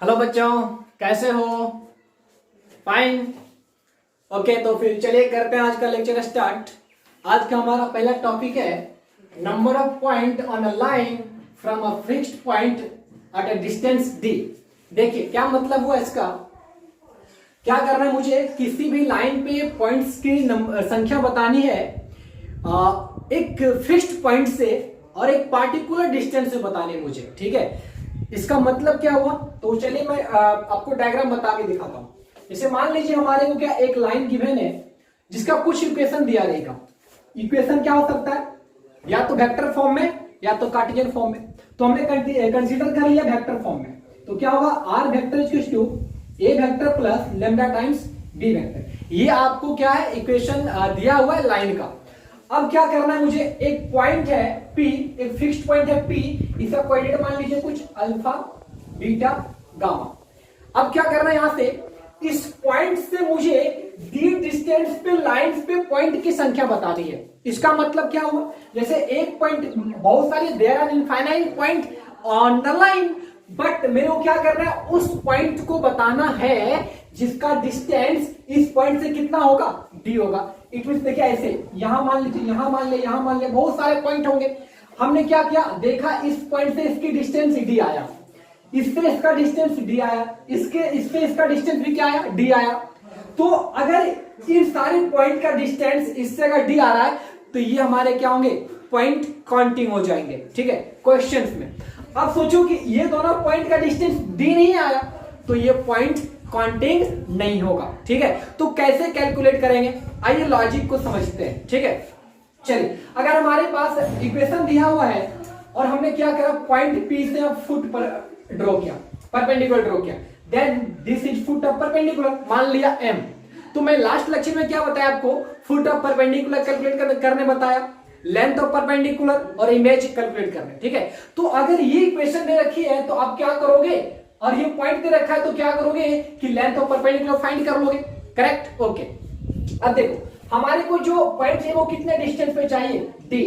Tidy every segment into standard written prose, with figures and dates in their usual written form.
Hello बच्चों, कैसे हो? फाइन। ओके, तो फिर चलिए करते हैं आज का लेक्चर स्टार्ट। आज का हमारा पहला टॉपिक है number of point on a line from a fixed point at a distance D. देखिए क्या मतलब हुआ इसका। क्या करना है, मुझे किसी भी लाइन पे पॉइंट्स की संख्या बतानी है एक फिक्स्ड पॉइंट से और एक पार्टिकुलर डिस्टेंस से बतानी है मुझे। ठीक है, इसका मतलब क्या हुआ, तो चलिए मैं आपको डायग्राम बता के दिखाता हूं। जैसे मान लीजिए हमारे को क्या एक लाइन गिवन है जिसका कुछ इक्वेशन दिया रहेगा। इक्वेशन क्या हो सकता है, या तो वेक्टर फॉर्म में या तो कार्टेशियन फॉर्म में। तो हमने कंसीडर कर लिया वेक्टर फॉर्म में, तो क्या होगा, R vector equals to A vector plus lambda times B vector. ये आपको क्या है, इक्वेशन दिया हुआ है लाइन का। अब क्या करना है, मुझे एक पॉइंट है P, एक फिक्स्ड पॉइंट है P, इसका कोऑर्डिनेट मान लीजिए कुछ अल्फा बीटा गामा। अब क्या करना है, यहां से इस पॉइंट से मुझे दी डिस्टेंस पे लाइंस पे पॉइंट की संख्या बतानी है। इसका मतलब क्या हुआ, जैसे एक पॉइंट, बहुत सारे there are infinite point on the line, but मेरे को क्या करना है, उस पॉइंट को बताना है जिसका डिस्टेंस इस पॉइंट से कितना होगा, डी होगा। इट मींस देखिए ऐसे, यहां मान लीजिए, यहां मान ले, यहां मान ले, बहुत सारे पॉइंट होंगे। हमने क्या किया, देखा इस पॉइंट से इसकी डिस्टेंस डी आया, इससे इसका डिस्टेंस डी आया, इससे इसका डिस्टेंस भी क्या आया, डी आया। तो अगर इन सारे पॉइंट का डिस्टेंस इससे अगर डी आ रहा है तो ये हमारे क्या होंगे, पॉइंट काउंटिंग हो जाएंगे। ठीक है, क्वेश्चंस में। अब सोचो कि ये दोनों पॉइंट का डिस्टेंस डी नहीं आया तो ये पॉइंट काउंटिंग नहीं होगा। ठीक है, तो कैसे कैलकुलेट करेंगे, आइए लॉजिक को समझते हैं। ठीक है, चलिए अगर हमारे पास इक्वेशन दिया हुआ है और हमने क्या करा, पॉइंट P से हम फुट पर ड्रॉ किया, परपेंडिकुलर ड्रॉ किया, then this is foot of perpendicular, मान लिया M। तो मैं लास्ट लेक्चर में क्या बताया आपको, फुट ऑफ परपेंडिकुलर कैलकुलेट करने बताया, लेंथ ऑफ परपेंडिकुलर और इमेज कैलकुलेट करने। ठीक है, तो अगर ये इक्वेशन दे रखी है तो आप क्या करोगे, और ये पॉइंट दे रखा है तो क्या करोगे कि लेंथ ऑफ परपेंडिकुलर फाइंड कर लोगे। Correct, okay. अब देखो हमारे को जो पॉइंट है वो कितने डिस्टेंस पे चाहिए, डी।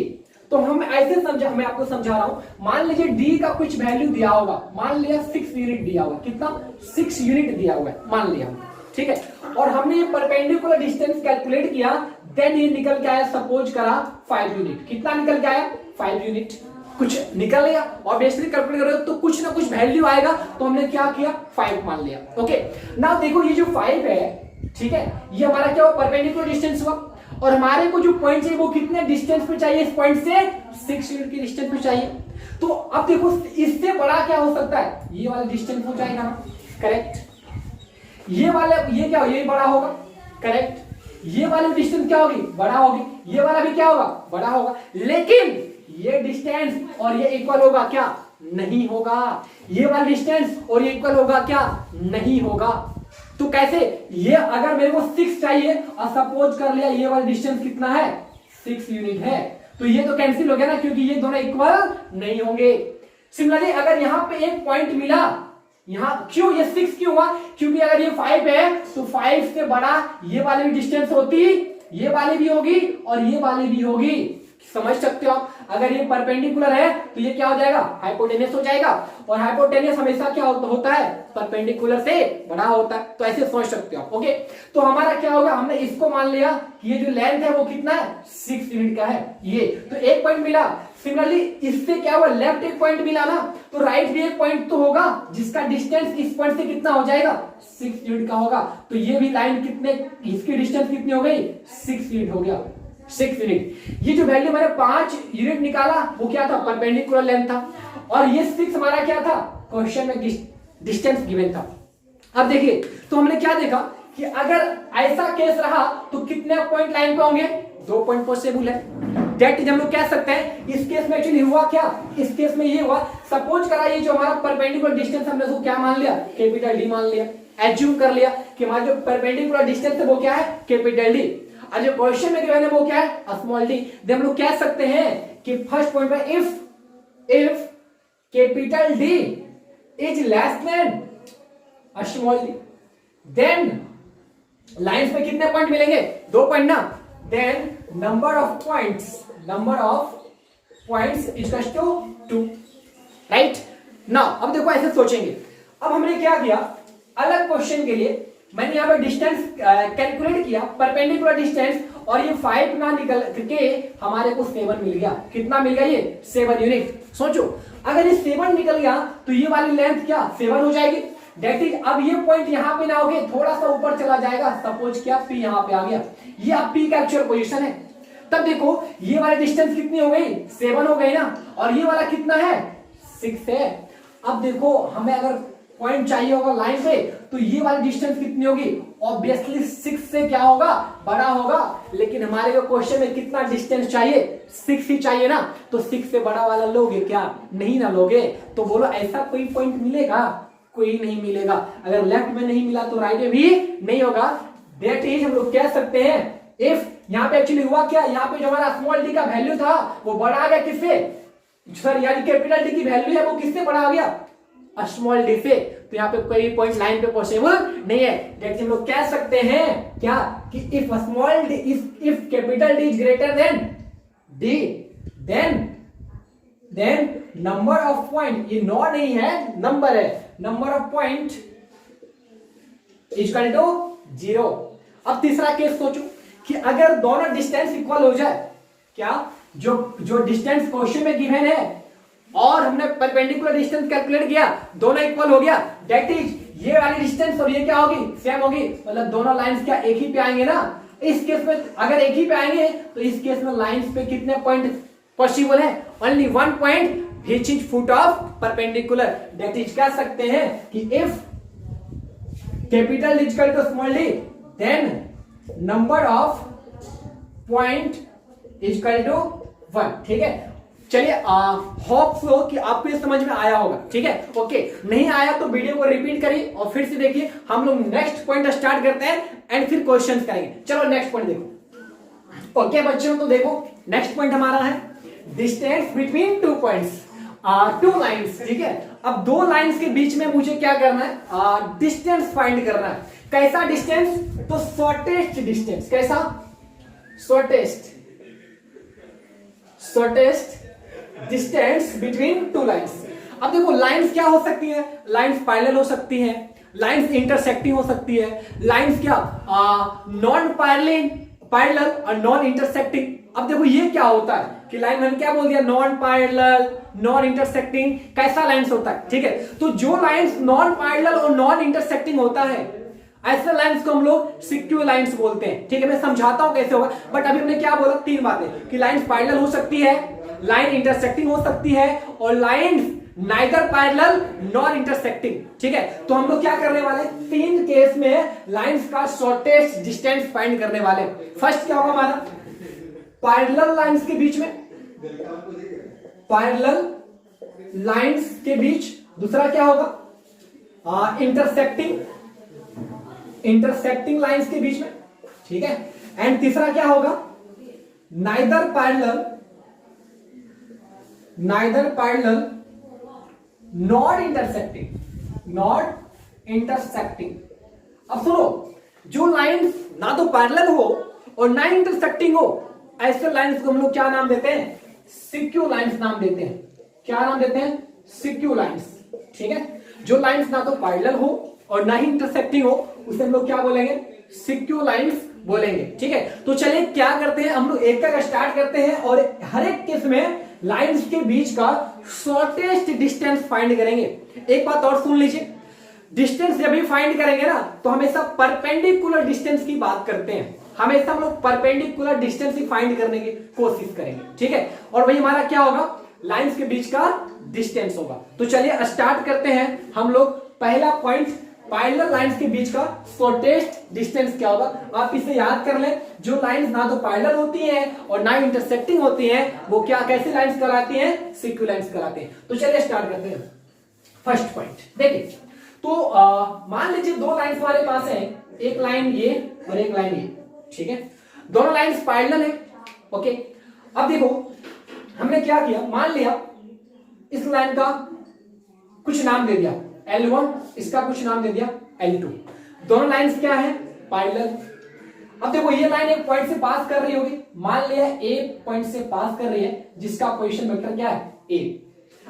तो हम ऐसे समझा, मैं आपको समझा रहा हूं, मान लीजिए डी का कुछ वैल्यू दिया होगा, मान लिया 6 यूनिट दिया हुआ, कितना, 6 यूनिट दिया हुआ है, मान लिया। ठीक है, और हमने ये परपेंडिकुलर डिस्टेंस कैलकुलेट किया, देन ये निकल के आया, सपोज करा 5 यूनिट। कितना निकल के आया, 5 यूनिट कुछ निकल गया। ऑब्वियसली कैलकुलेट करोगे तो कुछ ना कुछ वैल्यू आएगा, तो हमने क्या किया, 5 मान लिया। ओके, नाउ देखो ये जो 5 है, ठीक है, ये हमारा क्या हुआ, परपेंडिकुलर डिस्टेंस हुआ, और हमारे को जो पॉइंट है वो कितने डिस्टेंस पे चाहिए, इस पॉइंट से 6 यूनिट की डिस्टेंस पे चाहिए। तो अब देखो इससे बड़ा क्या हो सकता है, ये वाला डिस्टेंस हो जाएगा ना, करेक्ट। ये वाला, ये क्या, ये बड़ा होगा, करेक्ट। ये वाली डिस्टेंस क्या होगी, बड़ा होगी, ये वाला भी क्या होगा, बड़ा होगा। लेकिन ये डिस्टेंस और ये इक्वल होगा क्या, नहीं होगा। ये वाला डिस्टेंस और ये इक्वल होगा क्या, नहीं होगा। तो कैसे, ये अगर मेरे को 6 चाहिए और सपोज कर लिया ये वाला डिस्टेंस कितना है, 6 यूनिट है, तो ये तो कैंसिल हो गया ना, क्योंकि ये दोनों इक्वल नहीं होंगे। सिमिलरली अगर यहां पे एक पॉइंट मिला, यहां क्यों ये 6 क्यों हुआ, क्योंकि अगर ये 5 है तो 5 से बड़ा ये वाली भी डिस्टेंस होती, ये वाली भी होगी और ये वाली भी होगी। समझ सकते हो आप, अगर ये परपेंडिकुलर है तो ये क्या हो जाएगा, हाइपोटेनियस हो जाएगा, और हाइपोटेनियस हमेशा क्या होता है, परपेंडिकुलर से बड़ा होता है। तो ऐसे सोच सकते हो आप। ओके, तो हमारा क्या होगा, हमने इसको मान लिया कि ये जो लेंथ है वो कितना है, 6 यूनिट का है, ये तो एक पॉइंट मिला। सिमिलरली इससे क्या हुआ, लेफ्ट एक पॉइंट मिला ना, तो राइट भी एक पॉइंट तो होगा जिसका डिस्टेंस इस पॉइंट से कितना हो जाएगा, 6 यूनिट का होगा। तो ये भी लाइन कितने, इसकी डिस्टेंस कितनी हो गई, 6 यूनिट हो गया, 6 यूनिट। ये जो वैल्यू मैंने 5 यूनिट निकाला वो क्या था, परपेंडिकुलर लेंथ था, और ये 6 हमारा क्या था, क्वेश्चन में डिस्टेंस गिवन था। अब देखिए, तो हमने क्या देखा कि अगर ऐसा केस रहा तो कितने पॉइंट लाइन पे होंगे, 2 पॉइंट पॉसिबल है। दैट इज हम लोग कह सकते हैं, इस केस में एक्चुअली हुआ क्या, इस केस में ये हुआ, सपोज करा ये जो हमारा परपेंडिकुलर डिस्टेंस हमने उसको क्या मान लिया, कैपिटल डी मान लिया, एज्यूम कर लिया कि हमारा जो परपेंडिकुलर डिस्टेंस है वो क्या है, कैपिटल डी, और जो क्वेश्चन में गिवन है वो क्या है, स्मॉल डी। हम लोग कह सकते हैं कि फर्स्ट पॉइंट पे if capital D is less than small D, then lines पे कितने पॉइंट मिलेंगे, 2 पॉइंट ना, then number of points equals to 2, right. Now अब देखो ऐसे सोचेंगे, अब हमने क्या किया, अलग क्वेश्चन के लिए मैंने यहाँ पे डिस्टेंस कैलकुलेट किया, परपेंडिकुलर डिस्टेंस, और ये 5 ना निकल के हमारे को 7 मिल गया। कितना मिल गया, ये 7 यूनिट। सोचो अगर ये 7 निकल गया तो ये वाली लेंथ क्या 7 हो जाएगी। डेट इज, अब ये पॉइंट यहाँ पे ना हो गए, थोड़ा सा ऊपर चला जाएगा, सपोज क्या P यहाँ पे आ गया, ये अब P का एक्चुअल पोजीशन है। तब देखो ये वाली डिस्टेंस कितनी हो गई, 7 हो गई ना, और ये वाला कितना है, 6 है। अब देखो हमें अगर पॉइंट चाहिए होगा लाइन पे, तो ये वाली डिस्टेंस कितनी होगी, ऑब्वियसली 6 से क्या होगा, बड़ा होगा। लेकिन हमारे को क्वेश्चन में कितना डिस्टेंस चाहिए, 6 ही चाहिए ना, तो 6 से बड़ा वाला लोगे क्या, नहीं ना लोगे। तो बोलो ऐसा कोई पॉइंट मिलेगा, कोई नहीं मिलेगा। अगर लेफ्ट में नहीं मिला तो राइट में भी नहीं होगा। दैट इज, हम लोग कह सकते हैं इफ, यहाँ पे एक्चुअली हुआ क्या, यहाँ पे जो हमारा स्मॉल डी का वैल्यू था वो बड़ा आ गया किससे, सर यानी कैपिटल डी की वैल्यू है वो किससे बड़ा आ गया, स्मॉल डी से। तो यहाँ पे कोई पॉइंट लाइन पे पॉसिबल नहीं है। जैसे हम लोग कह सकते हैं क्या कि if small D, if capital D is greater than D, then number of point, ये नॉट नहीं है नंबर है, number of point equal to 0। अब तीसरा केस सोचो कि अगर दोनों डिस्टेंस इक्वल हो जाए, क्या जो डिस्टेंस क्वेश्चन में गिवन है और हमने परपेंडिकुलर डिस्टेंस कैलकुलेट किया, दोनों इक्वल हो गया, दैट इज ये वाली डिस्टेंस और ये क्या होगी, सेम होगी, मतलब दोनों लाइंस क्या एक ही पे आएंगे ना। इस केस में अगर एक ही पे आएंगे तो इस केस में लाइंस पे कितने पॉइंट पॉसिबल है, only 1 point which is foot of perpendicular. That is कह सकते हैं कि if capital is equal to small D, then number of point is equal to 1। ठीक है, चलिए होप सो कि आपको ये समझ में आया होगा। ठीक है, ओके, नहीं आया तो वीडियो को रिपीट करिए और फिर से देखिए। हम लोग नेक्स्ट पॉइंट स्टार्ट करते हैं एंड फिर क्वेश्चंस करेंगे। चलो नेक्स्ट पॉइंट देखो। ओके बच्चों, तो देखो नेक्स्ट पॉइंट हमारा है डिस्टेंस बिटवीन 2 पॉइंट्स, 2 लाइंस। ठीक है, अब 2 लाइंस के बीच में मुझे क्या करना है, डिस्टेंस फाइंड करना है। कैसा डिस्टेंस, तो शॉर्टेस्ट डिस्टेंस। कैसा, शॉर्टेस्ट डिस्टेंस बिटवीन 2 लाइंस। अब देखो लाइंस क्या हो सकती है, लाइंस पैरेलल हो सकती है, लाइंस इंटरसेक्टिंग हो सकती है, लाइंस क्या नॉन पैरेलल और नॉन इंटरसेक्टिंग। अब देखो ये क्या होता है कि लाइन मैंने क्या बोल दिया, नॉन पैरेलल नॉन इंटरसेक्टिंग, कैसा लाइंस होता है। ठीक है, तो जो लाइंस नॉन पैरेलल और नॉन इंटरसेक्टिंग होता है, ऐसे लाइंस को हम लोग सिक्यू लाइंस बोलते हैं। ठीक है, मैं समझाता हूं कैसे होगा, बट अभी हमने क्या बोला, 3 बातें कि लाइंस पैरेलल हो सकती है, लाइन इंटरसेक्टिंग हो सकती है, और lines neither parallel nor intersecting. ठीक है, तो हम लोग क्या करने वाले, 3 केस में लाइंस का शॉर्टेस्ट डिस्टेंस फाइंड करने वाले। फर्स्ट क्या होगा हमारा, पैरेलल लाइंस के बीच में, पैरेलल लाइंस के बीच। दूसरा क्या होगा, इंटरसेक्टिंग लाइंस के बीच में। ठीक है, एंड तीसरा क्या होगा, नाइदर पैरेलल नॉट इंटरसेक्टिंग। अब सुनो, जो लाइंस ना तो पैरेलल हो और ना इंटरसेक्टिंग हो, ऐसे लाइंस को हम लोग क्या नाम देते हैं, सिक्यू लाइंस नाम देते हैं। क्या नाम देते हैं, सिक्यू लाइंस। ठीक है, जो लाइंस ना तो पैरेलल हो और ना ही इंटरसेक्टिंग हो, उसे हम लोग क्या बोलेंगे, सिक्यू लाइंस बोलेंगे। ठीक है, तो चलिए क्या करते हैं, हम लोग एक का स्टार्ट करते हैं और हर एक केस में लाइंस के बीच का शॉर्टेस्ट डिस्टेंस फाइंड करेंगे। एक बात और सुन लीजिए, डिस्टेंस जब भी फाइंड करेंगे ना, तो हमेशा परपेंडिकुलर डिस्टेंस की बात करते हैं। हमेशा हम लोग परपेंडिकुलर डिस्टेंस ही फाइंड करने की कोशिश करेंगे। ठीक है, और वही हमारा क्या होगा, लाइंस के बीच का डिस्टेंस होगा। तो चलिए स्टार्ट करते हैं हम लोग। पहला पॉइंट, पैरेलल लाइंस के बीच का शॉर्टेस्ट डिस्टेंस क्या होगा। आप इसे याद कर लें, जो लाइंस ना तो पैरेलल होती हैं और ना इंटरसेक्टिंग होती हैं, वो क्या कैसी लाइंस कहलाती हैं, सिक्यू लाइंस कहलाती हैं। तो चलिए स्टार्ट करते हैं। फर्स्ट पॉइंट देखिए, तो मान लीजिए 2 लाइंस हमारे पास है, एक लाइन ये और एक लाइन ये। ठीक है, दोनों लाइंस पैरेलल है। ओके, अब देखो हमने क्या किया, मान लिया इस लाइन का कुछ नाम दे दिया L1, इसका कुछ नाम दे दिया L2। दोनों लाइंस क्या है, पैरेलल। अब देखो ये लाइन एक पॉइंट से पास कर रही होगी, मान लिया A पॉइंट से पास कर रही है, जिसका पोजीशन वेक्टर क्या है, A।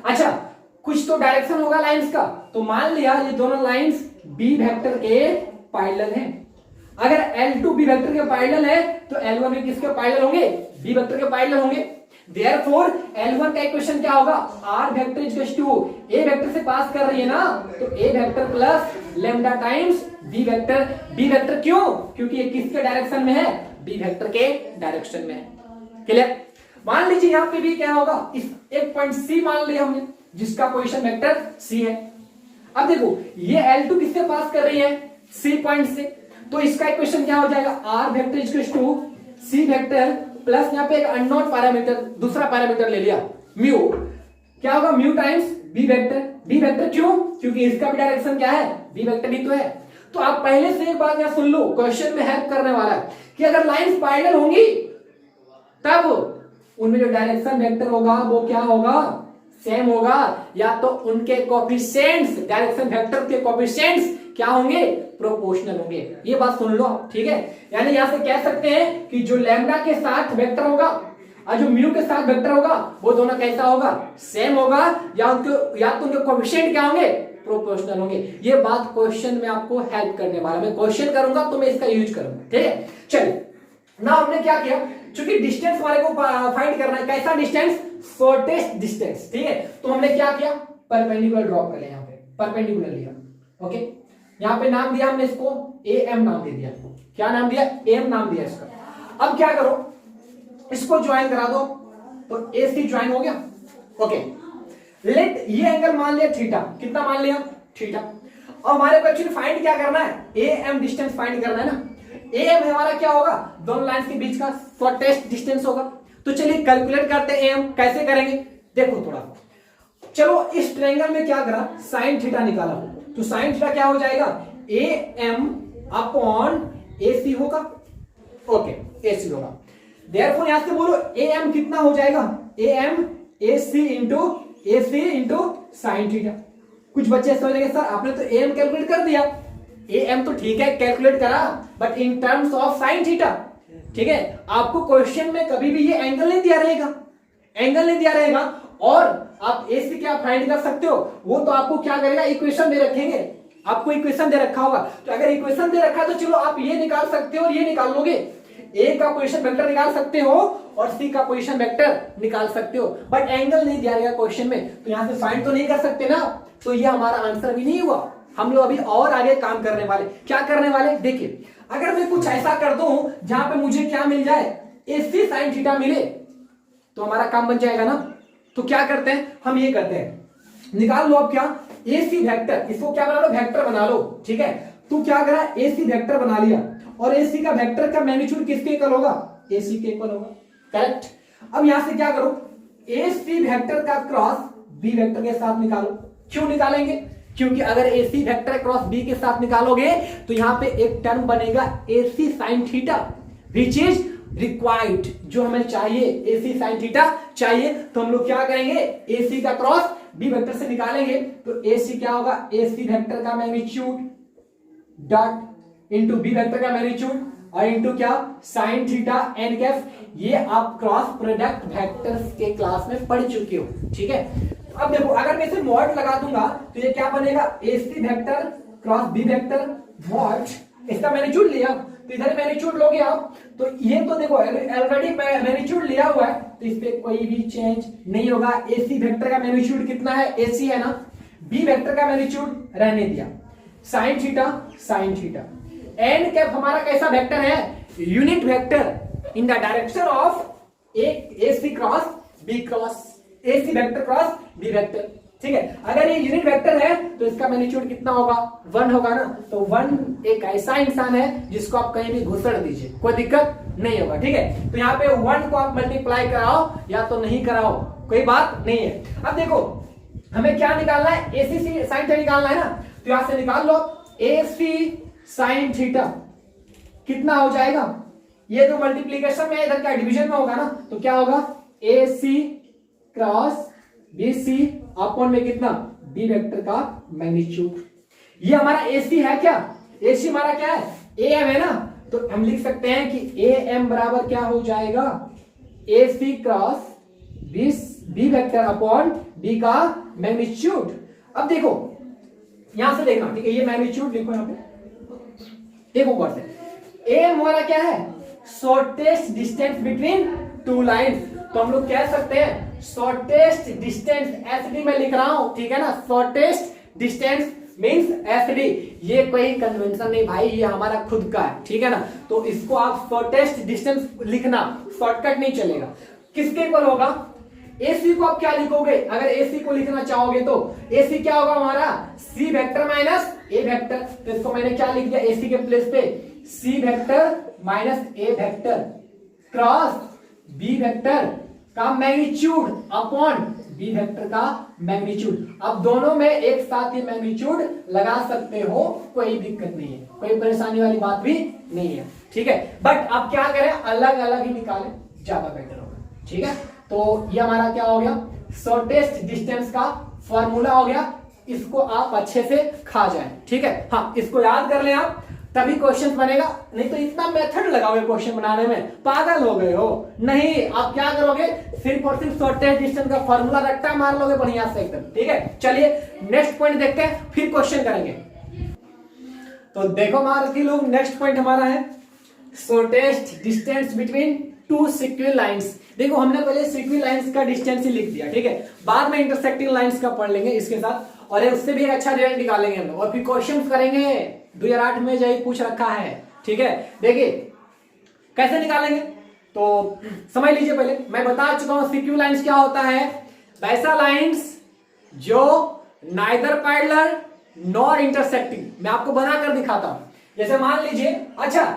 अच्छा, कुछ तो डायरेक्शन होगा लाइंस का, तो मान लिया ये दोनों लाइंस बी वेक्टर के पैरेलल हैं। अगर L2 बी वेक्टर के पैरेलल है तो L1 भी किसके पैरेलल होंगे? बी वेक्टर के पैरेलल होंगे। Therefore L1 का इक्वेशन क्या होगा? R vector equals to A vector से पास कर रही है ना, तो A vector plus lambda times B vector. B vector क्यों? क्योंकि ये किसके डायरेक्शन में है? B वेक्टर के डायरेक्शन में है। क्लियर? मान लीजिए यहाँ पे भी क्या होगा, इस एक पॉइंट C मान लिया हमने जिसका पोजीशन वेक्टर C है। अब देखो ये L2 किससे पास कर रही है? C पॉइंट से, तो इसका इक्वेशन क्या हो जाएगा? R vector equals to C vector plus यहाँ पे एक अननोन पैरामीटर, दूसरा पैरामीटर ले लिया म्यू, क्या होगा? Mu times B vector. B vector क्यों? क्योंकि इसका भी डायरेक्शन क्या है? बी वेक्टर ही तो है। तो आप पहले से एक बात यहाँ सुन लो, क्वेश्चन में हेल्प करने वाला है कि अगर लाइंस पैरेलल होंगी तब उनमें जो डायरेक्शन वेक्टर होगा वो क्या होगा? सेम होगा, या तो उनके कोफिशिएंट्स, डायरेक्शन वेक्टर के कोफिशिएंट्स क्या होंगे? प्रोपोर्शनल होंगे। ये बात सुन लो, ठीक है? यानी यहां से कह सकते हैं कि जो लैम्डा के साथ वेक्टर होगा और जो म्यू के साथ वेक्टर होगा वो दोनों कैसा होगा? सेम होगा, या तो उनके कोफिशिएंट क्या होंगे? प्रोपोर्शनल होंगे। ये बात क्वेश्चन में आपको हेल्प करने वाला, मैं क्वेश्चन करूंगा तो मैं इसका यूज करूंगा, ठीक है? चलिए ना हमने क्या किया, चूंकि डिस्टेंस हमारे को फाइंड करना है, कैसा डिस्टेंस? शॉर्टेस्ट डिस्टेंस, ठीक है? तो हमने क्या किया? परपेंडिकुलर ड्रॉ कर लिया, यहाँ पे परपेंडिकुलर लिया। ओके, यहाँ पे नाम दिया हमने इसको AM नाम दे दिया। क्या नाम दिया? AM नाम दिया इसका। अब क्या करो, इसको ज्वाइन करा दो, तो AC ज्वाइन हो गया। ओके, लेट ये एंगल मान लिया थीटा, कितना मान लिया? थीटा। और हमारे को एक्चुअली फाइंड क्या करना है? AM डिस्टेंस फाइंड करना है ना। AM हमारा क्या होगा? दोनों लाइंस के बीच का शॉर्टेस्ट डिस्टेंस होगा। तो चलिए कैलकुलेट करते हैं AM। कैसे करेंगे देखो थोड़ा, चलो इस ट्रायंगल में क्या करा? साइन थीटा निकाला, तो साइन थीटा क्या हो जाएगा? AM अपॉन AC होगा। ओके, AC होगा। देयरफॉर यहां से बोलो AM कितना हो जाएगा? AM AC into sine theta. कुछ बच्चे सोचेंगे सर आपने तो AM कैलकुलेट कर दिया। AM तो ठीक है कैलकुलेट करा, but in terms of sine theta, ठीक है? आपको क्वेश्चन में कभी भी ये एंगल नहीं दिया रहेगा, एंगल नहीं दिया रहेगा, और आप AC क्या फाइंड कर सकते हो? वो तो आपको क्या करेगा? इक्वेशन दे रखेंगे, आपको इक्वेशन दे रखा होगा। तो अगर इक्वेशन दे रखा है तो चलो आप ये निकाल सकते हो और ये निकाल लोगे। A का पोजीशन वेक्टर निकाल सकते हो और C का पोजीशन वेक्टर निकाल सकते हो, बट एंगल नहीं दिया रहेगा क्वेश्चन में, तो यहां से फाइंड तो नहीं कर सकते ना। तो ये हमारा आंसर भी नहीं हुआ। हम लोग अभी और आगे काम करने वाले। क्या करने वाले? देखिए, अगर मैं कुछ ऐसा कर दूं जहां पे मुझे क्या मिल जाए? AC साइन थीटा मिले, तो हमारा काम बन जाएगा ना। तो क्या करते हैं हम? ये करते हैं, निकाल लो अब क्या? AC वेक्टर, इसको क्या बना लो? वेक्टर बना लो, ठीक है? तू क्या करा? AC वेक्टर बना लिया, और AC का वेक्टर का मैग्नीट्यूड किसके इक्वल होगा? AC के इक्वल होगा, करेक्ट? अब यहां से क्या करो? AC वेक्टर का क्रॉस B वेक्टर के साथ निकालो। क्यों निकालेंगे? क्योंकि अगर AC वेक्टर क्रॉस B के साथ निकालोगे तो यहां पे एक टर्म बनेगा AC sine theta, which is required, जो हमें चाहिए। AC साइन थीटा चाहिए, तो हम लोग क्या करेंगे? AC का क्रॉस B वेक्टर से निकालेंगे, तो AC क्या होगा? AC वेक्टर का magnitude dot into B vector का मैग्नीट्यूड और इंटू क्या? Sine theta N cap. ये आप क्रॉस प्रोडक्ट वेक्टर्स के क्लास में पढ़ चुके हो, ठीक है? अब देखो, अगर मैं इसे मॉड लगा दूंगा तो ये क्या बनेगा? AC vector cross B vector mod, इसका मैग्नीट्यूड लिया, तो इधर मैग्नीट्यूड लोगे आप, तो ये तो देखो ऑलरेडी मैग्नीट्यूड लिया हुआ है, तो इस पे कोई भी चेंज नहीं होगा। AC वेक्टर का मैग्नीट्यूड कितना है? AC है ना। B वेक्टर का मैग्नीट्यूड रहने दिया, साइन थीटा। एन कैप हमारा कैसा वेक्टर है? Unit vector in the direction of AC cross B cross AC vector cross B vector, ठीक है? अगर ये यूनिट वेक्टर है तो इसका मैग्नीट्यूड कितना होगा? 1 होगा ना। तो 1 एक ऐसा इंसान है जिसको आप कहीं भी घुसड़ दीजिए, कोई दिक्कत नहीं होगा, ठीक है? तो यहाँ पे 1 को आप मल्टीप्लाई कराओ या तो नहीं कराओ, कोई बात नहीं है। अब देखो हमें क्या निकालना है? AC साइन थीटा निकालना है ना, तो यहां से निकाल लो AC साइन थीटा कितना हो जाएगा? ये जो मल्टीप्लीकेशन में इधर क्या डिवीजन में होगा ना, तो क्या होगा? AC क्रॉस BC अपॉन में कितना? B वेक्टर का मैग्नीट्यूड। ये हमारा AC है क्या? AC हमारा क्या है? AM है ना, तो हम लिख सकते हैं कि AM बराबर क्या हो जाएगा? AC cross B vector upon B का मैग्नीट्यूड। अब देखो यहां से देखना, ठीक है, ये मैग्नीट्यूड लिखो यहां पे एक ऊपर से। ए हमारा क्या है, shortest distance between two lines, तो हम लोग कह सकते हैं शॉर्टेस्ट डिस्टेंस, एसडी में लिख रहा हूं, ठीक है ना, शॉर्टेस्ट डिस्टेंस मींस एसडी। ये कोई कन्वेंशन नहीं भाई, ये हमारा खुद का है, ठीक है ना। तो इसको आप शॉर्टेस्ट डिस्टेंस लिखना, शॉर्टकट नहीं चलेगा। किसके ऊपर होगा, एसी को आप क्या लिखोगे, अगर एसी को लिखना चाहोगे तो एसी क्या होगा हमारा, सी वेक्टर माइनस ए वेक्टर। तो इसको मैंने क्या लिख दिया, एसी के प्लेस पे सी वेक्टर माइनस ए वेक्टर क्रॉस बी वेक्टर का मैग्नीट्यूड अपॉन बी वेक्टर का मैग्नीट्यूड। अब दोनों में एक साथ ये मैग्नीट्यूड लगा सकते हो, कोई दिक्कत नहीं है, कोई परेशानी वाली बात भी नहीं है, ठीक है। बट अब क्या करें, अलग अलग ही निकालें, ज्यादा बेटर होगा, ठीक है। तो ये हमारा क्या हो गया, शॉर्टेस्ट डिस्टेंस का फॉर्मूला हो गया, इसको आप अच्छे से खा जाएं, ठीक है। हाँ, इसको याद कर लें आप, तभी क्वेश्चन बनेगा, नहीं तो इतना मेथड लगाओगे क्वेश्चन बनाने में, पागल हो गए हो। नहीं, आप क्या करोगे, सिर्फ और सिर्फ शॉर्टेस्ट डिस्टेंस का फॉर्मूला रट्टा मार लोगे बढ़िया से एकदम, ठीक है। चलिए नेक्स्ट पॉइंट देखते हैं, फिर क्वेश्चन करेंगे। तो देखो हमारे लोग, नेक्स्ट पॉइंट हमारा है shortest distance between two sequence lines. देखो हमने पहले सिक्वेंस लाइंस का डिस्टेंस ही लिख दिया, ठीक है, बाद में इंटरसेक्टिंग लाइंस का पढ़ लेंगे इसके साथ, और उससे भी एक अच्छा रिजल्ट निकालेंगे हम लोग, और फिर क्वेश्चन करेंगे 2008 में यही पूछ रखा है, ठीक है। देखिए कैसे निकालेंगे, तो समझ लीजिए, पहले मैं बता चुका हूं सिक्वेंस लाइंस क्या होता है, वैसा लाइंस जो नाइदर पैरेलल नॉर इंटरसेक्टिंग। मैं आपको बनाकर दिखाता हूं, जैसे मान लीजिए, अच्छा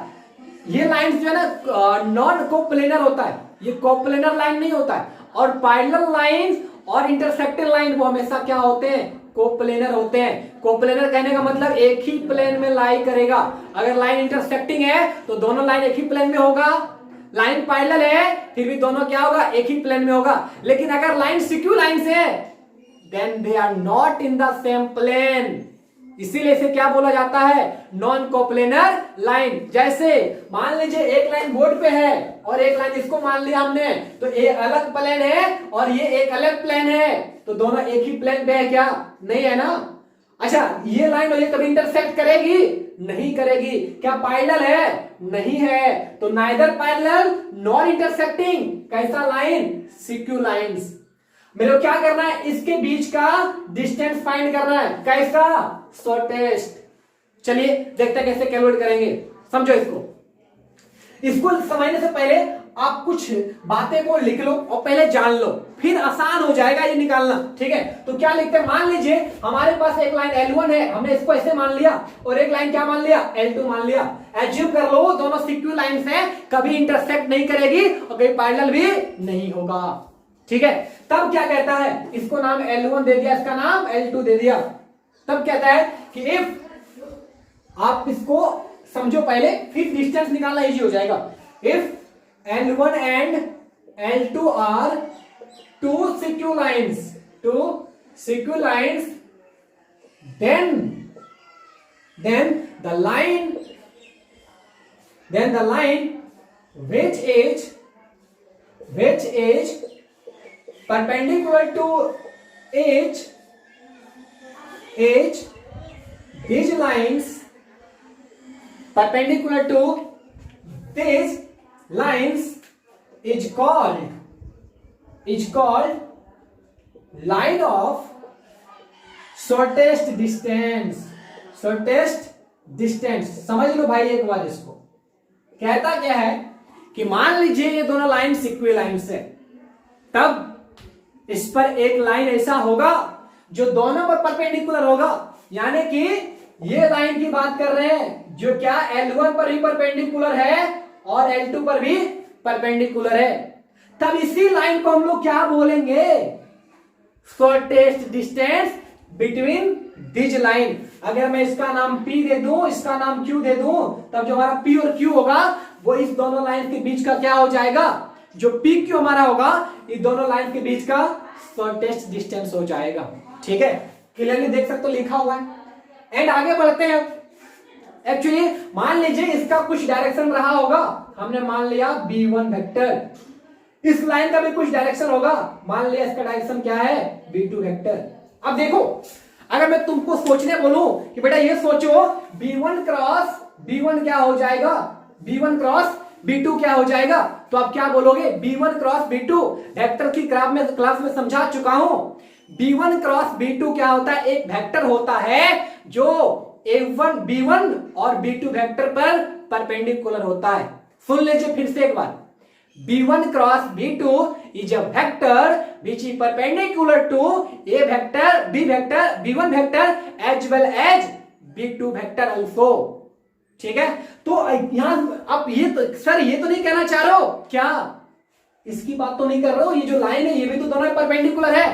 ये लाइन जो है ना नॉन कोप्लेनर होता है, ये कोप्लेनर लाइन नहीं होता है, और पैरेलल लाइन और इंटरसेक्टिंग लाइन वो हमेशा क्या होते हैं, कोप्लेनर होते हैं। कोप्लेनर कहने का मतलब एक ही प्लेन में लाई करेगा। अगर लाइन इंटरसेक्टिंग है तो दोनों लाइन एक ही प्लेन में होगा, लाइन पैरेलल है फिर भी दोनों क्या होगा, एक ही प्लेन में होगा। लेकिन अगर लाइन सिक्वेंस लाइन है then they are not in the same plane, इसीलिए इसे क्या बोला जाता है, नॉन कोप्लेनर लाइन। जैसे मान लीजिए एक लाइन बोर्ड पे है और एक लाइन इसको मान लिया हमने, तो ये अलग प्लेन है और ये एक अलग प्लेन है, तो दोनों एक ही प्लेन पे है क्या, नहीं है ना। अच्छा ये लाइन और ये कभी इंटरसेक्ट करेगी, नहीं करेगी। क्या पैरेलल है, नहीं है, तो नाइदर पैरेलल नॉर इंटरसेक्टिंग। कैसा लाइन, सिक्वेंस लाइंस। मेरे को क्या करना है, इसके बीच का डिस्टेंस फाइंड करना है, कैसा, शॉर्टेस्ट। चलिए देखते हैं कैसे कैलकुलेट करेंगे, समझो इसको समझने से पहले आप कुछ बातें को लिख लो और पहले जान लो, फिर आसान हो जाएगा ये निकालना, ठीक है। तो क्या लिखते हैं, मान लीजिए हमारे पास एक लाइन L1 है, हमने इसको ऐसे मान लिया, और एक लाइन क्या मान लिया, L2 मान लिया। एज्यूम कर लो दोनों सिक्वेंस लाइंस हैं, कभी इंटरसेक्ट नहीं करेगी और कभी पैरेलल भी नहीं होगा, ठीक है। तब क्या कहता है, इसको नाम L1 दे दिया, इसका नाम L2 दे दिया। तब कहता है कि इफ, आप इसको समझो पहले, फिर डिस्टेंस निकालना इजी हो जाएगा। If L1 and L2 are two sequence lines, then the line which is perpendicular to each these lines, perpendicular to these lines is called line of shortest distance। समझ लो भाई एक बार, इसको कहता क्या है कि मान लीजिए ये दोनों लाइन सिक्वेंस लाइंस है, तब इस पर एक लाइन ऐसा होगा जो दोनों पर परपेंडिकुलर होगा, यानी कि ये लाइन की बात कर रहे हैं जो क्या L1 पर भी परपेंडिकुलर है और L2 पर भी परपेंडिकुलर है। तब इसी लाइन को हम लोग क्या बोलेंगे, shortest distance between this line. अगर मैं इसका नाम P दे दूं, इसका नाम Q दे दूं, तब जो हमारा P और Q होगा वो इस दोनों लाइन के बीच का क्या हो जाएगा, जो PQ हमारा होगा इस दोनों लाइन के बीच का शॉर्टेस्ट डिस्टेंस हो जाएगा, ठीक है। क्लियरली देख सकते हो, लिखा हुआ है। एंड आगे बढ़ते हैं। एक्चुअली मान लीजिए इसका कुछ डायरेक्शन रहा होगा, हमने मान लिया B1 वेक्टर, इस लाइन का भी कुछ डायरेक्शन होगा, मान लिया इसका डायरेक्शन क्या है, B2 वेक्टर। अब देखो अगर मैं तुमको सोचने बोलूं कि बेटा ये सोचो B1 क्रॉस B1 क्या हो जाएगा, B1 क्रॉस B2 क्या हो जाएगा, तो आप क्या बोलोगे, B1 क्रॉस B2 वेक्टर की क्लास में समझा चुका हूं। B1 क्रॉस B2 क्या होता है, एक वेक्टर होता है जो A1 B1 और B2 वेक्टर पर परपेंडिकुलर होता है। सुन लीजिए फिर से एक बार, B1 cross B2 is a vector which is perpendicular to A vector, B vector, B1 vector as well as B2 vector also। ठीक है, तो यहां आप ये तो सर ये तो नहीं कहना चाह रहे हो क्या, इसकी बात तो नहीं कर रहे हो, ये जो लाइन है ये भी तो दोनों परपेंडिकुलर है।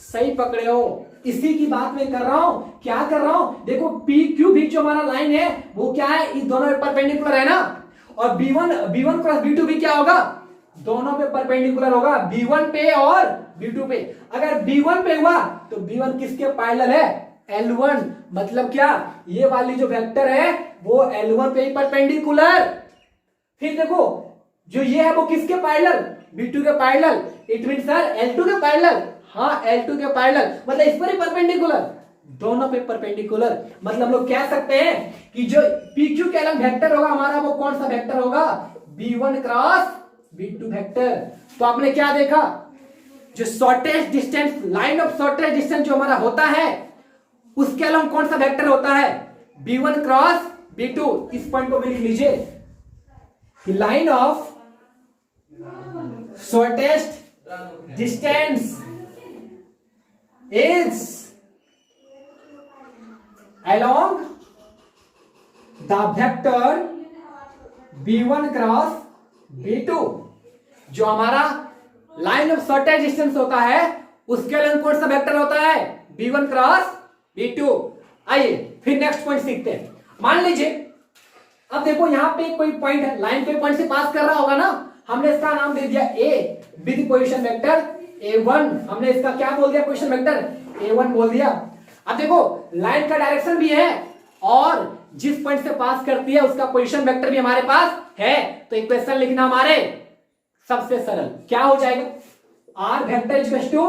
सही पकड़े हो, इसी की बात मैं कर रहा हूं। क्या कर रहा हूं, देखो पी क्यू भी जो हमारा लाइन है वो क्या है, इस दोनों परपेंडिकुलर है ना, और B1 क्रॉस B2 भी क्या होगा, दोनों पे परपेंडिकुलर होगा, B1 पे और B2 पे। अगर B1 पे हुआ तो B1 किसके पैरेलल है, L1, मतलब क्या, ये वाली जो वेक्टर है वो L1 पे ही परपेंडिकुलर। फिर देखो जो ये है वो किसके पैरेलल, B2 के parallel, it mean sir L2 के पैरेलल, हाँ L2 के पैरेलल, मतलब इस पर ही परपेंडिकुलर, दोनों पे परपेंडिकुलर। मतलब हम लोग कह सकते हैं कि जो PQ के अलग वेक्टर होगा हमारा वो कौन सा वेक्टर होगा, B1 क्रॉस B2 वेक्टर। तो आपने क्या देखा, जो shortest distance, line of shortest distance जो हमारा होता है उसके अलावा कौन सा वेक्टर होता है, B1 क्रॉस B2। इस पॉइंट को भी लिख लीजिए कि line of shortest distance is along the vector B1 cross B2। जो हमारा लाइन ऑफ शॉर्टेस्ट डिस्टेंस होता है उसके लिए कौन सा वेक्टर होता है, B1 क्रॉस B2। आइए फिर नेक्स्ट पॉइंट सीखते हैं। मान लीजिए अब देखो यहां पे कोई पॉइंट है, लाइन पे पॉइंट से पास कर रहा होगा ना, हमने इसका नाम दे दिया A with position vector A1, हमने इसका क्या बोल दिया, पोजीशन वेक्टर A1 बोल दिया। अब देखो लाइन का डायरेक्शन भी है और जिस पॉइंट से पास करती है उसका पोजीशन वेक्टर भी हमारे पास है, तो इक्वेशन लिखना हमारे सबसे सरल क्या हो जाएगा, R vector equal to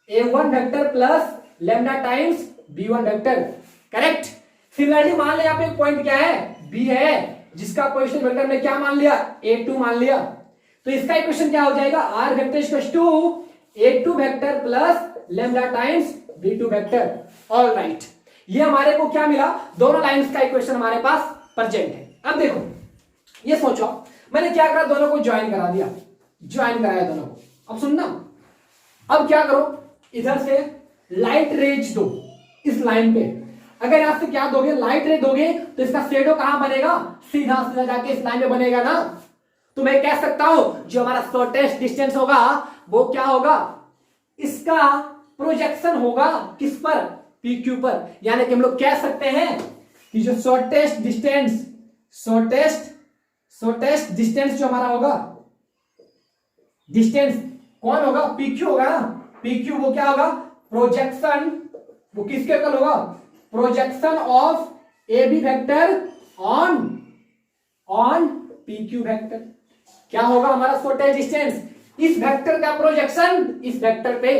A1 vector plus lambda times B1 vector, correct. Similarly मान लिया यहाँ पे पॉइंट क्या है, B है, जिसका पोजीशन वेक्टर ने क्या मान लिया, A2 मान लिया, तो इसका इक्वेशन क्या हो जाएगा, R vector equal to A2 vector plus lambda times B2 vector. All right, ये हमारे को क्या मिला, दोनों लाइंस का इक्वेशन हमारे पास प्रेजेंट है। अब देखो ये सोचो मैंने क्या करा, दोनों को ज्वाइन करा दिया, ज्वाइन कराया दोनों को। अब सुनना, अब क्या करो, इधर से लाइट रेज दो इस लाइन पे, अगर यहां से क्या दोगे, लाइट रे दोगे तो इसका शेडो कहां बनेगा, सीधा सीधा जाके इस लाइन में बनेगा ना। तो मैं कह सकता हूं जो हमारा शॉर्टेस्ट डिस्टेंस होगा वो क्या होगा, इसका प्रोजेक्शन होगा किस पर, PQ पर। यानी कि हम लोग कह सकते हैं कि जो शॉर्टेस्ट डिस्टेंस जो हमारा होगा, डिस्टेंस कौन होगा, PQ होगा ना, PQ वो क्या होगा, प्रोजेक्शन, वो किसके इक्वल होगा, projection of AB vector on PQ vector. क्या होगा हमारा शॉर्टेस्ट डिस्टेंस, इस वेक्टर का प्रोजेक्शन इस वेक्टर पे।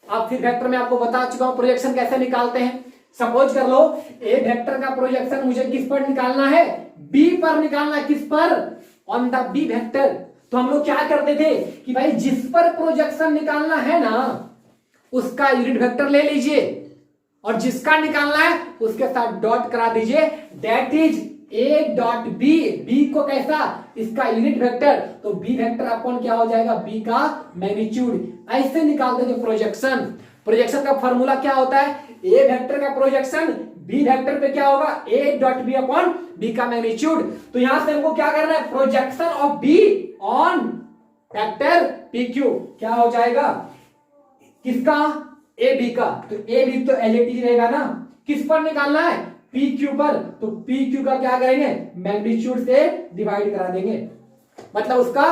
अब फिर वेक्टर में आपको बता चुका हूं प्रोजेक्शन कैसे निकालते हैं। सपोज कर लो ए वेक्टर का प्रोजेक्शन मुझे किस पर निकालना है, बी पर निकालना है, किस पर, ऑन द बी वेक्टर। तो हम लोग क्या करते थे कि भाई जिस पर प्रोजेक्शन निकालना है ना उसका यूनिट वेक्टर ले लीजिए और जिसका निकालना है उसके साथ डॉट करा दीजिए, that is A dot B, B को कैसा, इसका यूनिट वेक्टर, तो बी वेक्टर अपॉन क्या हो जाएगा, बी का मैग्नीट्यूड। ऐसे निकालते थे प्रोजेक्शन। प्रोजेक्शन का फॉर्मूला क्या होता है, ए वेक्टर का प्रोजेक्शन बी वेक्टर पे क्या होगा, A dot B upon B का मैग्नीट्यूड। तो यहां से हमको क्या करना है, projection of B on vector P Q क्या हो जाएगा, किसका, ए बी का। तो ए बी तो एलएटी रहेगा ना, किस पर निकालना है, पी क्यू पर। तो पी क्यू का क्या करेंगे, मैग्नीट्यूड से डिवाइड करा देंगे, मतलब उसका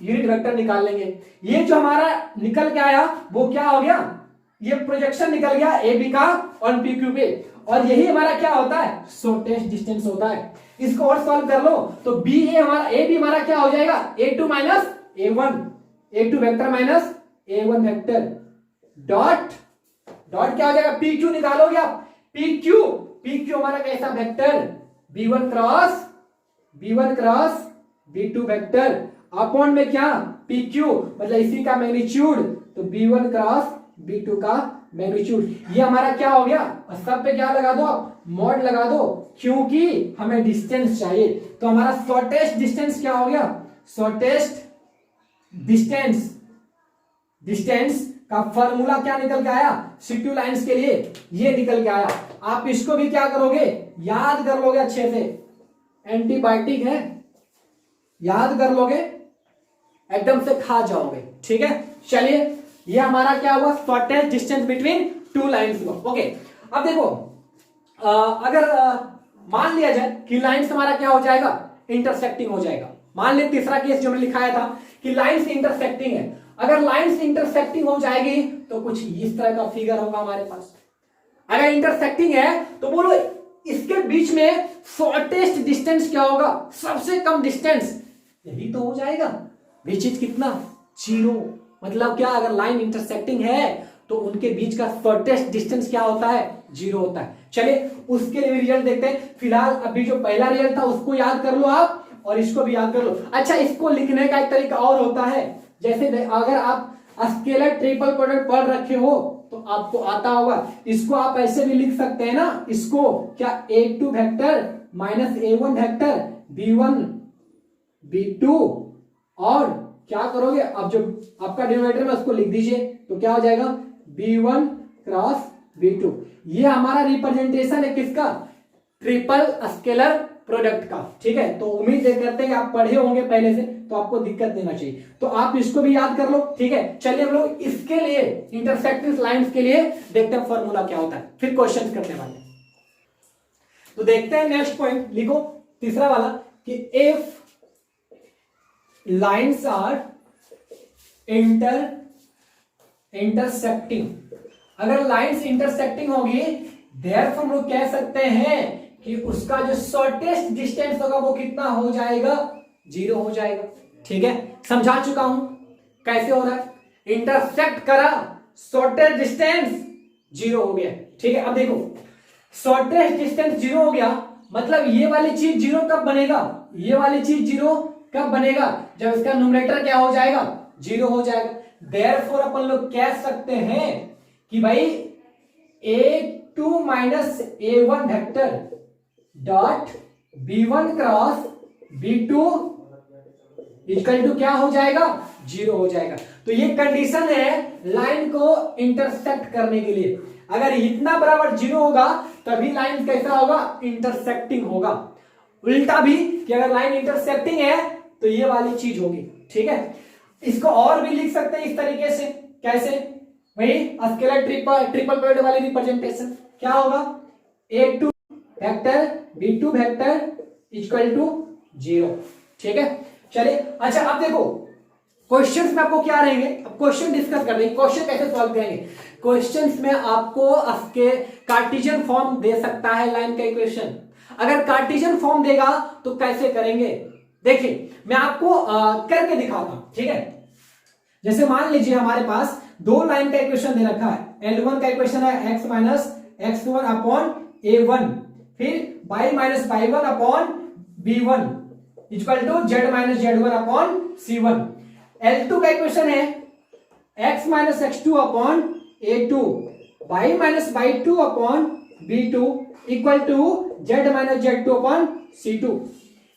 यूनिट वेक्टर निकाल लेंगे। ये जो हमारा निकल के आया वो क्या हो गया, ये प्रोजेक्शन निकल गया ए बी का ऑन पी क्यू पे, और यही हमारा क्या होता है, शॉर्टेस्ट डिस्टेंस होता है। इसको और सॉल्व कर लो तो बी ए हमारा, ए बी हमारा क्या हो जाएगा, A2 minus A1, A2 vector minus A1 vector dot dot क्या हो जाएगा, PQ निकालोगे आप, PQ हमारा कैसा vector, B1 cross B2 vector upon में क्या PQ मतलब इसी का मैग्नीट्यूड, तो B1 क्रॉस B2 का मैग्नीट्यूड। ये हमारा क्या हो गया, सब पे क्या लगा दो आप, मॉड लगा दो, क्योंकि हमें डिस्टेंस चाहिए। तो हमारा शॉर्टेस्ट डिस्टेंस क्या हो गया, शॉर्टेस्ट डिस्टेंस का फॉर्मूला क्या निकल के आया, C2 लाइंस के लिए ये निकल के आया। आप इसको भी क्या करोगे, याद कर लोगे अच्छे से, एंटीबायोटिक है, याद कर लोगे, एकदम से खा जाओगे, ठीक है। चलिए ये हमारा क्या हुआ, shortest distance between two lines हुआ। ओके, अब देखो अगर मान लिया जाए कि लाइंस हमारा क्या हो जाएगा, इंटरसेक्टिंग हो जाएगा। मान ले तीसरा केस जो मैंने लिखाया था कि लाइंस इंटरसेक्टिंग है, अगर लाइंस इंटरसेक्टिंग हो जाएगी तो कुछ इस तरह का फिगर होगा हमारे पास। अगर इंटरसेक्टिंग है तो बोलो इसके बीच में शॉर्टेस्ट डिस्टेंस क्या होगा, सबसे कम डिस्टेंस, यही तो हो जाएगा, विच इज कितना, 0। मतलब क्या, अगर लाइन इंटरसेक्टिंग है तो उनके बीच का शॉर्टेस्ट डिस्टेंस क्या होता है, 0 होता है। चलिए उसके लिए रिजल्ट देखते हैं। फिलहाल अभी जो पहला रिजल्ट था उसको याद कर लो आप, और इसको भी याद कर लो। अच्छा, इसको लिखने का एक तरीका और होता है, जैसे अगर आप स्केलर ट्रिपल प्रोडक्ट पढ़ रखे हो तो आपको आता होगा, इसको आप ऐसे भी लिख सकते हैं ना, इसको क्या, A2 vector minus A1 vector B1 B2, और क्या करोगे, अब जो आपका डिनोमिनेटर में उसको लिख दीजिए, तो क्या हो जाएगा, B1 क्रॉस B2। ये हमारा रिप्रेजेंटेशन है किसका, ट्रिपल स्केलर प्रोडक्ट का, ठीक है। तो उम्मीद करते हैं कि आप पढ़े होंगे पहले से, तो आपको दिक्कत देना चाहिए, तो आप इसको भी याद कर लो, ठीक है। चलिए हम लोग इसके लिए इंटरसेक्टिंग लाइंस के लिए देखते हैं फॉर्मूला क्या होता है, फिर क्वेश्चन करने वाले। तो देखते हैं नेक्स्ट पॉइंट, लिखो तीसरा वाला कि इफ लाइंस आर इंटरसेक्टिंग, अगर लाइंस इंटरसेक्टिंग होगी देयरफॉर हम लोग कह सकते हैं कि उसका जो शॉर्टेस्ट डिस्टेंस होगा वो कितना हो जाएगा, 0 हो जाएगा, ठीक है। समझा चुका हूं कैसे हो रहा है, इंटरसेक्ट करा, शॉर्टेस्ट डिस्टेंस 0 हो गया, ठीक है। अब देखो शॉर्टेस्ट डिस्टेंस 0 हो गया, मतलब ये वाली चीज 0 कब बनेगा, ये वाली चीज 0 कब बनेगा, जब इसका न्यूमरेटर क्या हो जाएगा, 0 हो जाएगा। देयरफॉर अपन लोग कह सकते हैं कि भाई A2 minus A1 vector dot B1 cross B2 equal to क्या हो जाएगा, 0 हो जाएगा। तो ये कंडीशन है लाइन को इंटरसेक्ट करने के लिए, अगर इतना बराबर 0 होगा तभी लाइन कैसा होगा, इंटरसेक्टिंग होगा। उल्टा भी कि अगर लाइन इंटरसेक्टिंग है तो ये वाली चीज होगी, ठीक है। इसको और भी लिख सकते हैं इस तरीके से, कैसे, वही स्केलर ट्रिपल प्रोडक्ट वाली रिप्रेजेंटेशन क्या होगा, A2 vector B2 vector equal to 0, ठीक है। चलिए अच्छा अब देखो क्वेश्चंस में आपको क्या रहेंगे, अब क्वेश्चन डिस्कस कर देंगे, क्वेश्चन कैसे सॉल्व करेंगे। क्वेश्चंस में आपको आपके कार्टेशियन फॉर्म दे सकता है लाइन का इक्वेशन, अगर कार्टेशियन फॉर्म देगा तो कैसे करेंगे, देखिए मैं आपको करके दिखाता हूं, ठीक है। जैसे मान लीजिए हमारे पास दो लाइन का इक्वेशन दे रखा है, L1 का इक्वेशन है x minus x1 upon A1, फिर y minus y1 upon B1 equal to z minus z1 upon C1। L2 का इक्वेशन है x minus x2 upon A2, y minus y2 upon B2 equal to z minus z2 upon C2।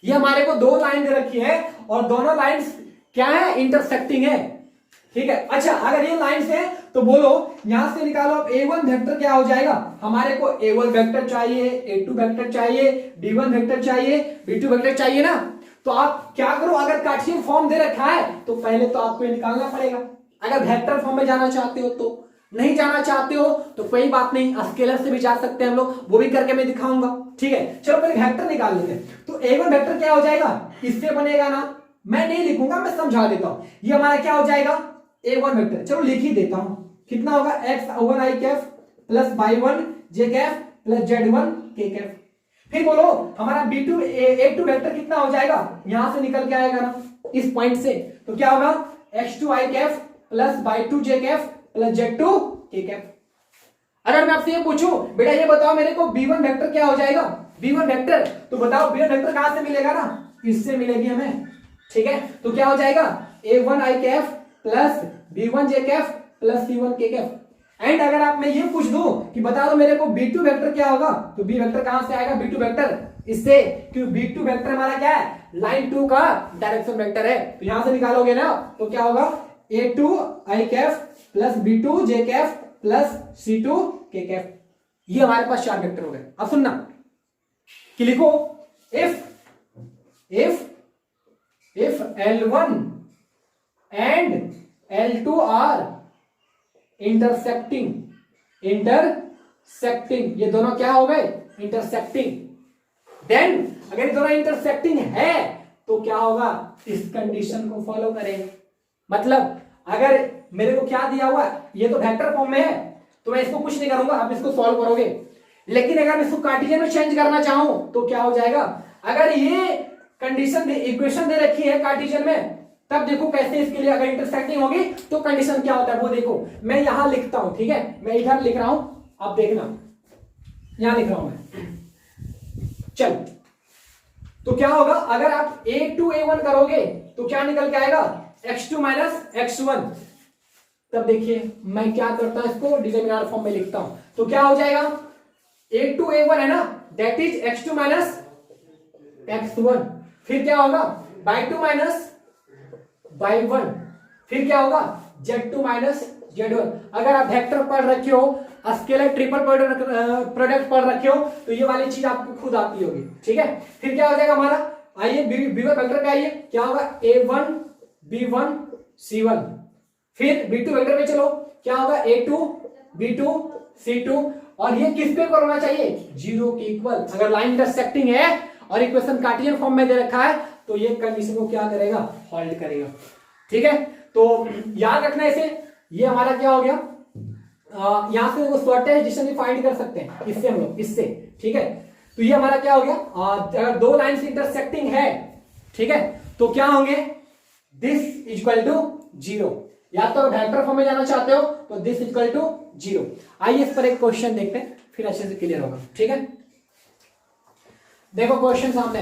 ये हमारे को दो line दे रखी है और दोनों लाइंस क्या है, इंटरसेक्टिंग है, ठीक है। अच्छा अगर ये लाइंस है तो बोलो यहां से निकालो अब A1 वेक्टर क्या हो जाएगा, हमारे को A1 वेक्टर चाहिए, A2 वेक्टर चाहिए, B1 वेक्टर चाहिए, B2 वेक्टर चाहिए ना। तो आप क्या करो, अगर कार्टेशियन फॉर्म दे रखा है तो पहले तो आपको ये निकालना पड़ेगा। अगर वेक्टर फॉर्म में जाना चाहते हो तो, नहीं जाना चाहते हो तो कोई बात नहीं, स्केलर से भी जा सकते हैं हम लोग, वो भी करके मैं दिखाऊंगा, ठीक है। चलो पहले वेक्टर निकाल लेते हैं। तो A1 वेक्टर क्या हो जाएगा, इससे बनेगा ना, मैं नहीं लिखूंगा, मैं समझा देता हूं। ये हमारा क्या हो जाएगा, A1 वेक्टर, चलो लिख ही देता हूं, कितना होगा x1 i Kaif plus y1 j Kaif plus z1 k Kaif. फिर बोलो हमारा A2 वेक्टर कितना हो जाएगा, यहां से निकल के आएगा ना इस पॉइंट से, तो क्या होगा x2 i Kaif plus y2 j Kaif plus z2 k Kaif. अगर मैं आपसे ये पूछूं बेटा ये बताओ मेरे को b1 वेक्टर क्या हो जाएगा, b1 वेक्टर, तो बताओ b1 वेक्टर कहां से मिलेगा ना, इससे मिलेगी हमें, ठीक है। तो क्या हो जाएगा a1 i Kaif plus b1 j Kaif plus c1 k Kaif. And अगर आप मैं ये पूछ दूं कि बता दो मेरे को b2 वेक्टर क्या होगा, तो b वेक्टर कहां से आएगा b2 वेक्टर, इससे, क्योंकि b2 वेक्टर हमारा क्या है लाइन 2 का डायरेक्शन वेक्टर है, तो यहां से निकालोगे ना तो क्या होगा a2 i Kaif plus b2 j Kaif plus c2 k Kaif. ये हमारे पास 4 वेक्टर हो गए। अब सुनना कि लिखो if L1 and L2 are intersecting, ये दोनों क्या हो गए इंटरसेक्टिंग, देन अगर ये दोनों इंटरसेक्टिंग है तो क्या होगा, इस कंडीशन को फॉलो करेंगे। मतलब अगर मेरे को क्या दिया हुआ है, ये तो वेक्टर फॉर्म में है तो मैं इसको कुछ नहीं करूंगा, आप इसको सॉल्व करोगे। लेकिन अगर मैं इसको कार्टेशियन में चेंज करना चाहूं तो क्या हो जाएगा, अगर ये कंडीशन इक्वेशन दे रखी है कार्टेशियन में, तब देखो कैसे इसके लिए अगर इंटरसेक्टिंग होगी तो कंडीशन क्या होता है वो देखो। मैं यहां लिखता हूं, ठीक है, मैं इधर लिख रहा हूं, आप देखना यहां लिख रहा हूं मैं, चल। तो क्या होगा अगर आप a2 a1 करोगे तो क्या निकल के आएगा x2 माइनस x1। तब देखिए मैं क्या करता हूं, इसको डिटरमिनर फॉर्म में लिखता हूं, तो क्या हो जाएगा a2 a1 है ना, that is x2 minus x1। फिर क्या होगा y2 माइनस y1, फिर क्या होगा z2 माइनस z1। अगर आप वेक्टर पढ़ रखे हो, स्केलर ट्रिपल प्रोडक्ट पढ़ रखे हो तो ये वाली चीज आपको खुद आती होगी, ठीक है। फिर क्या हो जाएगा हमारा, आइए b1 वेक्टर पे आइए, क्या होगा a1 b1 c1। फिर b2 वेक्टर पे चलो, क्या होगा a2 b2 c2, और ये किस पे करना चाहिए, 0 के इक्वल। अगर लाइन इंटरसेक्टिंग है और इक्वेशन कार्टेशियन फॉर्म में दे रखा है तो ये कंडीशन को क्या करेगा, होल्ड करेगा, ठीक है। तो याद रखना इसे, ये हमारा क्या हो गया, यहां से वो शॉर्टेज डिस्टेंस फाइंड कर सकते हैं इससे, हम लोग इससे, ठीक है। तो ये हमारा क्या हो गया, अगर दो लाइंस इंटरसेक्टिंग है, ठीक है, तो क्या होंगे, दिस इक्वल टू 0, या तो वेक्टर फॉर्म में जाना चाहते हो तो दिस इक्वल टू 0। आइए इस पर एक क्वेश्चन देखते हैं, फिर अच्छे से क्लियर होगा, ठीक है। देखो क्वेश्चन सामने,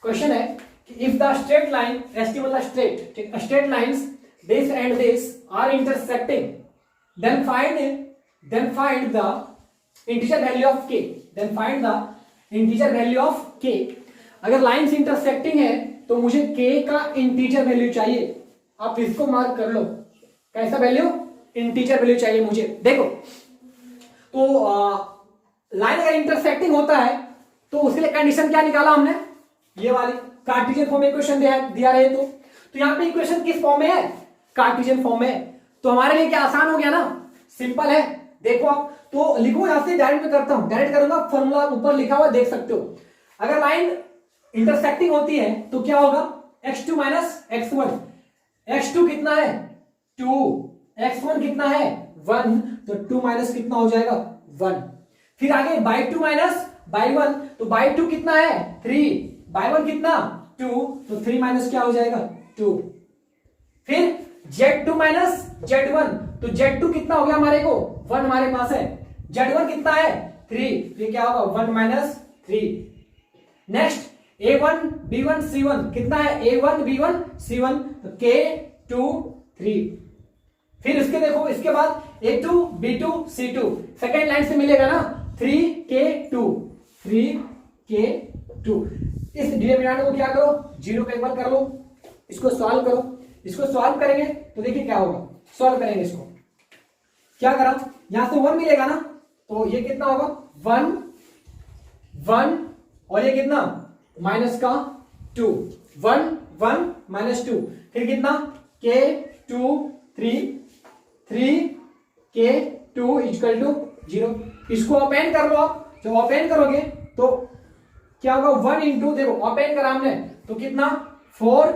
क्वेश्चन है कि if the straight line, ST मतलब स्ट्रेट, ठीक, straight lines this and this are intersecting, then find the integer value of k, then find the integer value of k। अगर लाइंस इंटरसेक्टिंग है तो मुझे k का integer value चाहिए, आप इसको मार्क कर लो, कैसा वैल्यू, इंटीजर वैल्यू चाहिए मुझे। देखो तो लाइन अगर इंटरसेक्टिंग होता है तो उसके लिए कंडीशन क्या निकाला हमने, ये वाली कार्टेशियन फॉर्म में इक्वेशन दिया रहे तो यहाँ पे इक्वेशन किस फॉर्म में है, कार्टेशियन फॉर्म में, तो हमारे लिए क्या आसान हो गया ना, सिंपल है। देखो आप तो लिखो, यहां से डायरेक्ट में करता हूं, डायरेक्ट करूंगा, फॉर्मूला ऊपर लिखा हुआ देख सकते हो। अगर लाइन इंटरसेक्टिंग होती है तो क्या होगा, x2 माइनस x1, x2 कितना है 2, x1 कितना है 1, तो 2 माइनस कितना हो जाएगा 1। फिर आगे y2 माइनस y1, तो y2 कितना है 3, y1 कितना 2, तो 3 माइनस क्या हो जाएगा 2। फिर Z2 माइनस Z1, तो Z2 कितना हो गया हमारे को 1 हमारे पास है, Z1 कितना है 3, ये क्या होगा 1 minus 3। Next A1 B1 C1 कितना है, A1 B1 C1, तो K2 3। फिर इसके देखो, इसके बाद A2 B2 C2, second line से मिलेगा ना 3K2, 3K2। इस डिटरमिनेंट को क्या करो, 0 पे इक्वल कर लो, इसको सॉल्व करो, इसको सॉल्व करेंगे तो देखिए क्या होगा, सॉल्व करेंगे इसको, क्या करा, यहां से 1 मिलेगा ना, तो ये कितना होगा 1 1, और ये कितना माइनस का 2, 1 1 माइनस 2, फिर कितना K2 3, 3K2 इक्वल टू 0। इसको ओपन कर लो आप, जब ओपन करोगे तो क्या होगा 1 इंटू, देखो ओपन करा हमने तो कितना 4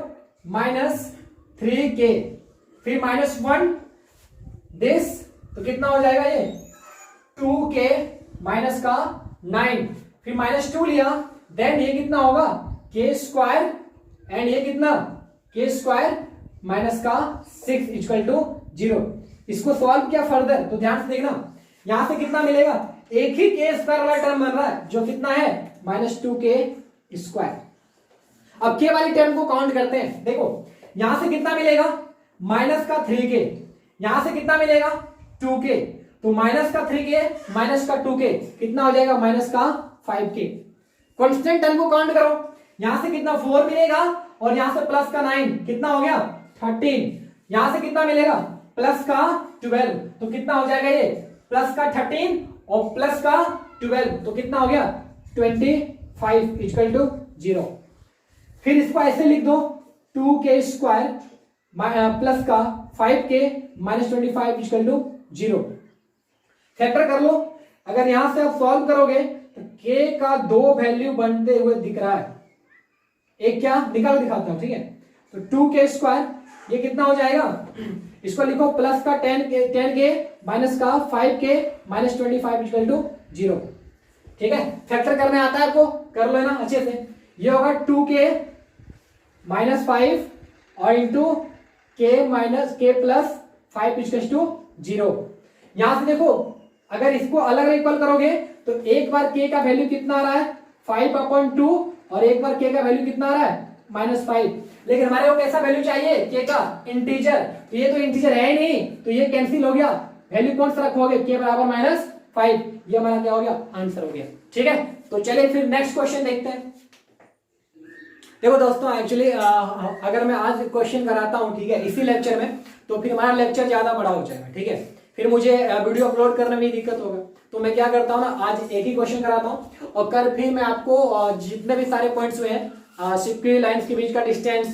माइनस 3K, फिर माइनस 1 दिस, तो कितना हो जाएगा ये 2K माइनस का 9, फिर माइनस 2 लिया, देन ये कितना होगा K स्क्वायर, एंड ये कितना K स्क्वायर माइनस का 6 इक्वल टू 0। इसको सॉल्व किया फर्दर तो ध्यान से देखना, यहां से कितना मिलेगा, एक ही के स्क्वायर वाला टर्म बन रहा है जो कितना है -2k²। अब के वाली टर्म को काउंट करते हैं। देखो यहां से कितना मिलेगा, माइनस का 3k, यहां से कितना मिलेगा 2k, तो माइनस का 3k माइनस का 2k कितना हो जाएगा, माइनस का 5k। कांस्टेंट टर्म को काउंट करो, यहां से कितना 4 मिलेगा और यहां से प्लस का 9 कितना हो गया 13, यहां से कितना मिलेगा प्लस का 12, तो कितना हो जाएगा ये प्लस का 13 और प्लस का 12 तो कितना हो गया 25 इक्वल टू 0। फिर इसको ऐसे लिख दो 2k² प्लस का 5k minus 25 equal to 0। Factor कर लो, अगर यहां से आप सॉल्व करोगे तो k का 2 वैल्यू बनते हुए दिख रहा है, एक क्या निकाल दिखाता हूं, ठीक है। तो 2k² ये कितना हो जाएगा, इसको लिखो प्लस का 10k माइनस का 5k माइनस 25 इक्वल टू 0। ठीक है, फैक्टर करने आता है आपको, कर लेना अच्छे से। ये होगा 2k माइनस 5 और into k minus k plus 5 equal to 0। यहां से देखो अगर इसको अलग अलग इक्वल करोगे तो एक बार k का वैल्यू कितना आ रहा है 5/2 और एक बार k का वैल्यू कितना आ रहा है -5। लेकिन हमारे को कैसा वैल्यू चाहिए k का, इंटीजर, तो ये तो इंटीजर है ही नहीं, तो ये कैंसिल हो गया, वैल्यू कौन सा रखोगे k बराबर -5, ये हमारा क्या हो गया आंसर हो गया। ठीक है, तो चलिए फिर नेक्स्ट क्वेश्चन देखते हैं। देखो दोस्तों एक्चुअली अगर मैं आज क्वेश्चन कराता हूं, ठीक है, इसी लेक्चर में, तो फिर हमारा लेक्चर ज्यादा बड़ा हो जाएगा। ठीक है, फिर मुझे वीडियो अपलोड करने में दिक्कत होगा, तो मैं क्या करता हूँ ना, आज एक ही क्वेश्चन कराता हूँ और कल फिर मैं आपको जितने भी सारे पॉइंट्स हुए हैं, सिक्योरिटी लाइंस के बीच का डिस्टेंस,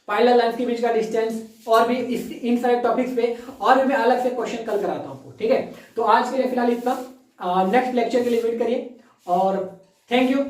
पैरेलल लाइंस के बीच का डिस्टेंस और भी इन सारे टॉपिक्स पे और भी मैं अलग से क्वेश्चन कल कराता हूँ। ठीक है, तो आज के लिए फिलहाल इतना, नेक्स्ट लेक्चर के लिए वेट करिए और थैंक यू।